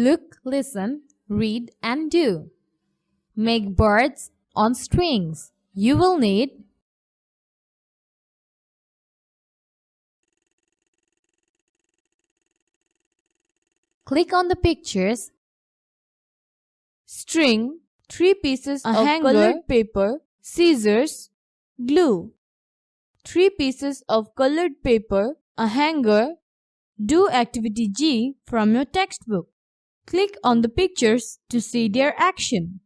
Look, listen, read and do. Make birds on strings. You will need click on the pictures, string, 3 pieces of hanger, colored paper, scissors, glue. 3 pieces of colored paper, a hanger. Do activity G from your textbook. Click on the pictures to see their action.